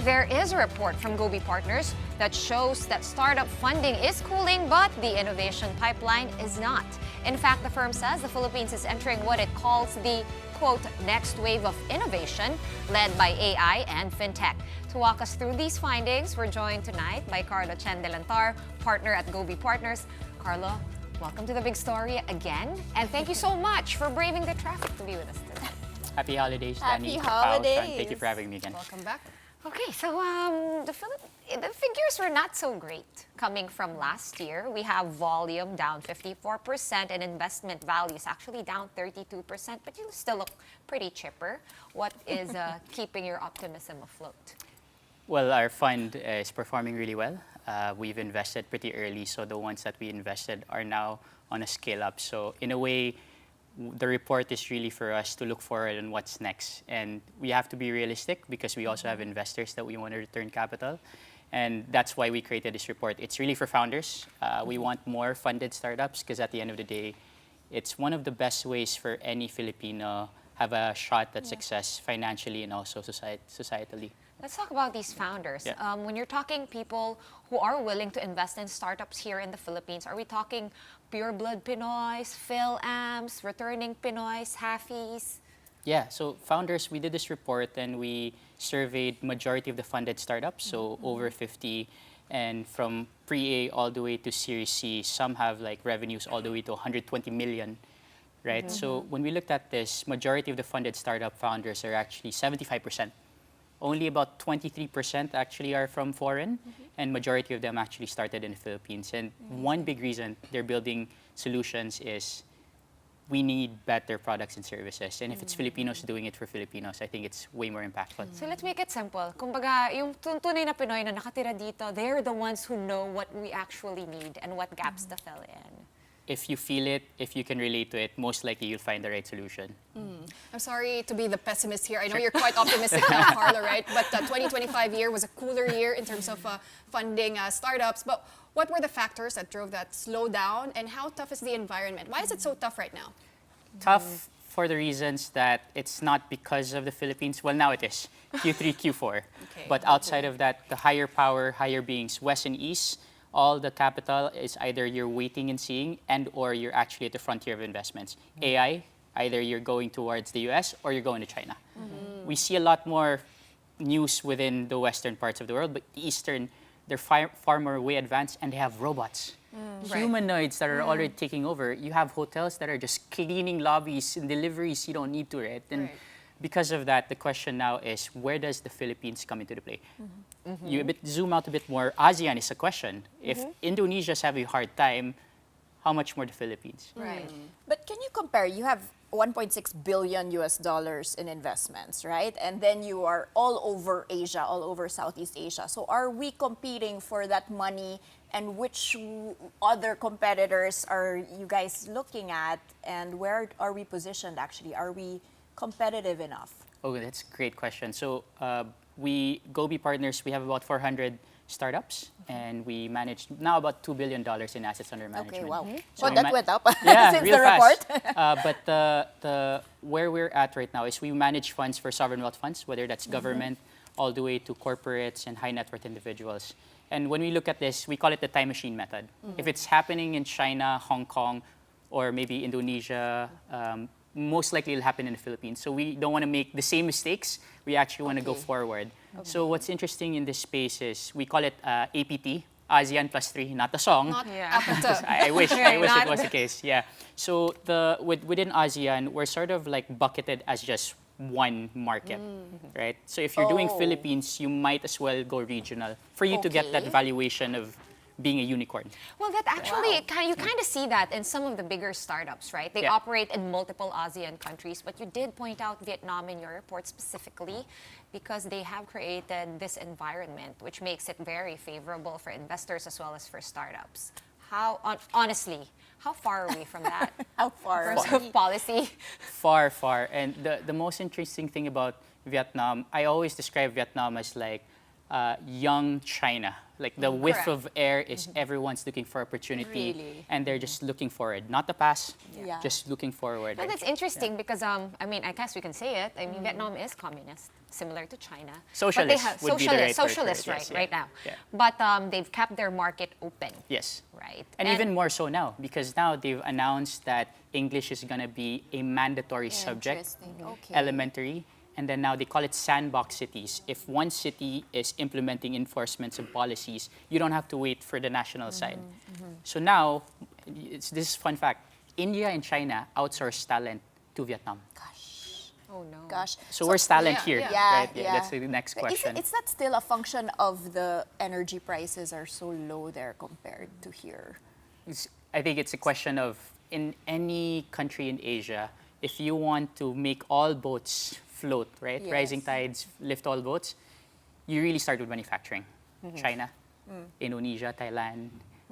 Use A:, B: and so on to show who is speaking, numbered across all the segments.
A: There is a report from Gobi Partners that shows that startup funding is cooling, but the innovation pipeline is not. In fact, the firm says the Philippines is entering what it calls the, quote, next wave of innovation led by AI and fintech. To walk us through these findings, we're joined tonight by Carlo Chen-Delantar, partner at Gobi Partners. Carlo, welcome to the big story again, and thank you so much for braving the traffic to be with us today.
B: Happy holidays,
C: Happy
B: Danny.
C: holidays.
B: Thank you for having me again.
C: Welcome back.
A: Okay, so the figures were not so great coming from last year. We have volume down 54% and investment values actually down 32%, but you still look pretty chipper. What is keeping your optimism afloat?
B: Well, our fund is performing really well. We've invested pretty early, so the ones that we invested are now on a scale up. So in a way, the report is really for us to look forward on what's next. And we have to be realistic because we also have investors that we want to return capital. And that's why we created this report. It's really for founders. We want more funded startups because at the end of the day, it's one of the best ways for any Filipino have a shot at success financially and also societally.
A: Let's talk about these founders.
B: Yeah.
A: When you're talking people who are willing to invest in startups here in the Philippines, are we talking pure blood Pinoys, Phil-Ams, returning Pinoys, halfies?
B: Yeah, so founders, we did this report and we surveyed majority of the funded startups, so over 50, and from pre-A all the way to Series C, some have like revenues all the way to 120 million, right? So when we looked at this, majority of the funded startup founders are actually 75%. Only about 23% actually are from foreign, and majority of them actually started in the Philippines. And one big reason they're building solutions is we need better products and services. And if it's Filipinos doing it for Filipinos, I think it's way more impactful.
A: So let's make it simple. Kumbaga, yung tunay na Pinoy na nakatira dito, they're the ones who know what we actually need and what gaps to fill in.
B: If you feel it, if you can relate to it, most likely you'll find the right solution.
C: I'm sorry to be the pessimist here. I know you're quite optimistic now, Carlo, right? But the 2025 year was a cooler year in terms of funding startups. But what were the factors that drove that slowdown, and how tough is the environment? Why is it so tough right now?
B: Tough for the reasons that it's not because of the Philippines. Well, now it is, Q3, Q4.
C: Okay.
B: But outside of that, the higher power, higher beings, West and East, all the capital is either you're waiting and seeing and or you're actually at the frontier of investments. AI, either you're going towards the US or you're going to China. We see a lot more news within the western parts of the world, but the eastern, they're far more way advanced and they have robots. Humanoids that are already taking over. You have hotels that are just cleaning lobbies and deliveries you don't need to, right? And because of that, the question now is, where does the Philippines come into the play? You zoom out a bit more, ASEAN is a question. If Indonesia's having a hard time, how much more the Philippines?
C: Right.
D: But can you compare? You have 1.6 billion US dollars in investments, right? And then you are all over Asia, all over Southeast Asia. So are we competing for that money? And which other competitors are you guys looking at? And where are we positioned actually? Are we competitive enough?
B: Oh, that's a great question. So Gobi Partners, we have about 400 startups, and we manage now about $2 billion in assets under management.
D: Okay, wow.
B: So
D: So that went up
B: yeah,
D: since
B: real
D: the
B: fast.
D: report.
B: But where we're at right now is we manage funds for sovereign wealth funds, whether that's government, all the way to corporates and high net worth individuals. And when we look at this, we call it the time machine method. If it's happening in China, Hong Kong, or maybe Indonesia, most likely it'll happen in the Philippines. So we don't want to make the same mistakes. We actually want to go forward. So what's interesting in this space is we call it APT, ASEAN plus 3, not the song.
C: Not
A: Yeah.
B: I wish
A: not
B: it was the case. Yeah. So within ASEAN, we're sort of like bucketed as just one market, right? So if you're doing
D: Oh.
B: Philippines, you might as well go regional for you to get that
D: Okay.
B: valuation of being a unicorn.
A: Well, that actually, you kind of see that in some of the bigger startups, right? They
B: Yeah.
A: operate in multiple ASEAN countries, but you did point out Vietnam in your report specifically because they have created this environment which makes it very favorable for investors as well as for startups. Honestly, how far are we from that?
D: How far?
A: In terms of policy?
B: Far, far. And the most interesting thing about Vietnam, I always describe Vietnam as like young China. Like the whiff
C: Correct.
B: of air is everyone's looking for opportunity,
D: Really?
B: and they're just looking forward, not the past,
D: Yeah.
B: just looking forward.
A: Well, that's interesting because, I mean, I guess we can say it. I mean, Vietnam is communist, similar to China. But they
B: Socialist would be the right word for it,
A: socialist,
B: yes,
A: right,
B: yeah.
A: right now.
B: Yeah.
A: But they've kept their market open,
B: Yes.
A: right?
B: And even more so now, because now they've announced that English is going to be a mandatory subject,
D: Interesting. Okay.
B: elementary, and then now they call it sandbox cities. If one city is implementing enforcements and policies, you don't have to wait for the national side. So now, this is fun fact, India and China outsource talent to Vietnam.
A: Oh no.
D: Gosh.
B: So where's talent
C: yeah,
B: here?
C: yeah.
D: Yeah,
B: Right?
D: yeah.
B: That's the next question.
D: Is that still a function of the energy prices are so low there compared to here?
B: I think it's a question of, in any country in Asia, if you want to make all boats float, right?
D: Yes.
B: Rising tides lift all boats, you really start with manufacturing. China, Indonesia, Thailand.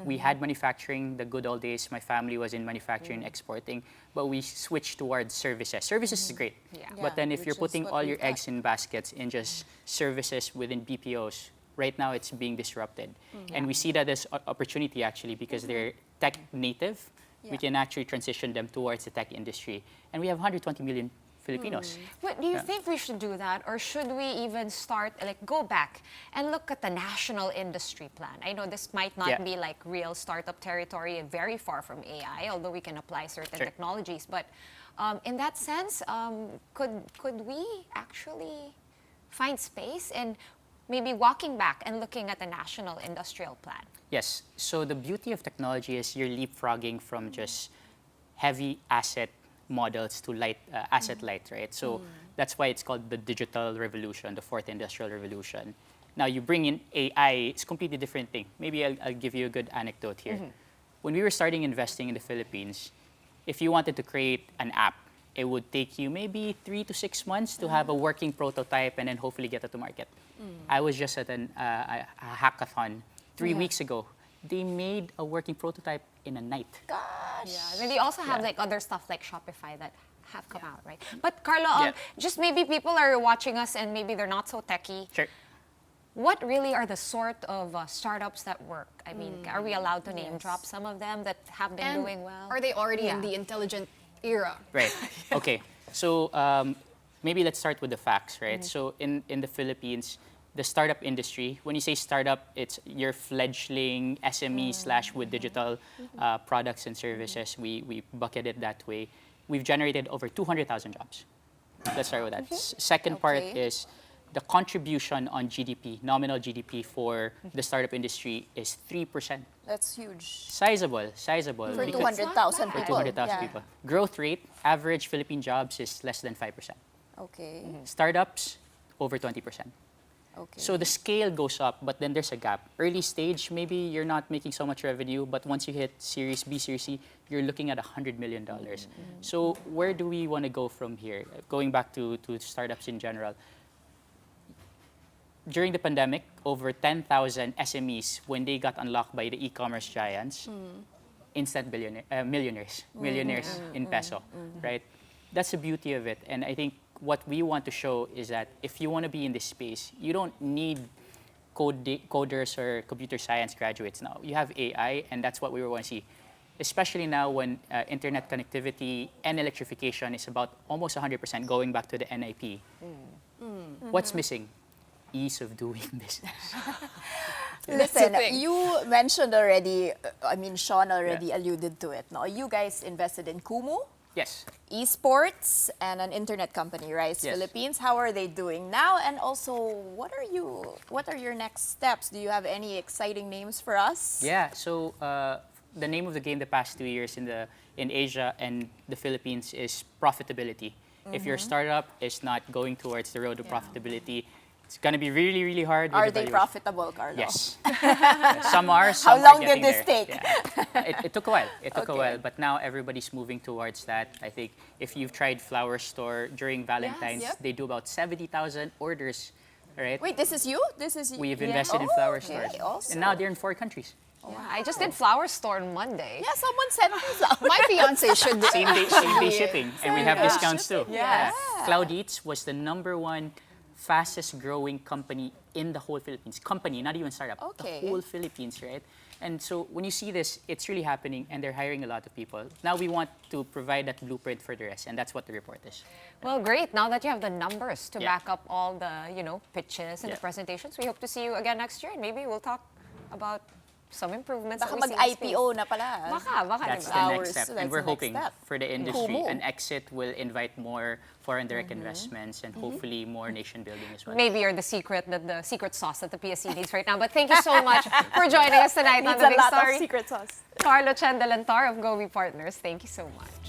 B: We had manufacturing the good old days. My family was in manufacturing, exporting, but we switched towards services. Services is great,
A: Yeah.
B: but then if
D: which
B: you're
D: is
B: putting
D: what
B: all
D: we've
B: your
D: got.
B: eggs in baskets in just services within BPOs, right now it's being disrupted. And we see that as opportunity actually because they're tech native.
D: Yeah.
B: We can actually transition them towards the tech industry. And we have 120 million Filipinos.
A: But do you
B: Yeah.
A: think we should do that, or should we even start, like, go back and look at the national industry plan? I know this might not
B: Yeah.
A: be like real startup territory, very far from AI, although we can apply certain
B: Sure.
A: technologies. But in that sense, could we actually find space in maybe walking back and looking at the national industrial plan?
B: Yes. So the beauty of technology is you're leapfrogging from just heavy asset models to light asset light, right? So that's why it's called the digital revolution, the fourth industrial revolution. Now you bring in AI, it's a completely different thing. Maybe I'll give you a good anecdote here. When we were starting investing in the Philippines, if you wanted to create an app, it would take you maybe 3 to 6 months to have a working prototype and then hopefully get it to market. I was just at a hackathon 3 weeks ago. They made a working prototype in a night.
D: Gosh.
A: Yeah, and they also have
B: Yeah.
A: like other stuff like Shopify that have come out, right? But Carlo,
B: Yeah.
A: just maybe people are watching us and maybe they're not so techy.
B: Sure.
A: What really are the sort of startups that work? I mean, are we allowed to name
D: Yes.
A: drop some of them that have been
C: And
A: doing well?
C: are they already in
A: Yeah.
C: the intelligent era?
B: Right. Okay. So maybe let's start with the facts, right? So in the Philippines, the startup industry, when you say startup, it's your fledgling SME slash with digital products and services. We bucket it that way. We've generated over 200,000 jobs. Let's start with that. Second part
D: Okay.
B: is the contribution on GDP, nominal GDP for the startup industry is 3%.
D: That's huge.
B: Sizable.
D: For
B: because-
D: 200,000
A: bad.
B: for
D: people.
B: 200,000
D: Yeah.
B: people. Growth rate, average Philippine jobs is less than 5%.
D: Okay.
B: Startups, over 20%.
D: Okay.
B: So the scale goes up, but then there's a gap. Early stage, maybe you're not making so much revenue, but once you hit Series B, Series C, you're looking at $100 million. So where do we want to go from here? Going back to startups in general. During the pandemic, over 10,000 SMEs, when they got unlocked by the e-commerce giants, instant millionaires in peso, right? That's the beauty of it. And I think what we want to show is that if you want to be in this space, you don't need coders or computer science graduates now. You have AI, and that's what we want to see. Especially now when internet connectivity and electrification is about almost 100% going back to the NIP. What's missing? Ease of doing business.
D: Listen,
C: the thing.
D: you mentioned already, Sean already alluded to it. No? You guys invested in Kumu,
B: Yes.
D: esports, and an internet company, Rise
B: Yes.
D: Philippines. How are they doing now? And also, what are your next steps? Do you have any exciting names for us?
B: Yeah, so the name of the game the past 2 years in Asia and the Philippines is profitability. If your startup is not going towards the road to profitability, it's going to be really, really hard. with
D: Are
B: the
D: they
B: valuation.
D: profitable, Carlo?
B: Yes. Some are, some
D: How
B: are
D: long did
B: getting
D: this
B: there.
D: take?
B: Yeah. It took a while. It took a
D: Okay.
B: while, but now everybody's moving towards that. I think if you've tried Flower Store during Valentine's,
C: yep.
B: they do about 70,000 orders, right?
D: Wait, this is you? This is you?
B: We've invested in
D: Oh,
B: Flower
D: okay,
B: Stores.
D: awesome.
B: And now they're in 4 countries.
A: Yeah, I just did Flower Store on Monday.
D: Yeah, someone sent me some.
C: My fiance should be.
B: Same day shipping, and we have
C: day
B: discounts too.
D: Yes.
B: Cloud Eats was the #1 fastest growing company in the whole Philippines. Company, not even startup.
D: Okay.
B: The whole Philippines, right? And so when you see this, it's really happening and they're hiring a lot of people. Now we want to provide that blueprint for the rest, and that's what the report is.
A: Well, great. Now that you have the numbers to
B: Yeah.
A: back up all the, pitches and the
B: Yeah.
A: presentations, we hope to see you again next year, and maybe we'll talk about some improvements
D: Baka
A: that we see in the
D: mag-IPO
A: space.
D: na pala.
A: Baka,
B: That's
A: diba?
B: the
D: Ours,
B: next step.
D: that's
B: And we're
D: the next
B: hoping
D: step.
B: for the industry,
D: Kumu.
B: an exit will invite more foreign direct investments and hopefully more nation building as well.
A: Maybe you're the secret sauce that the PSE needs right now. But thank you so much for joining us tonight on
D: Needs
A: The
D: a
A: Big
D: lot of
A: Story.
D: secret sauce.
A: Carlo Chen-Delantar of Gobi Partners, thank you so much.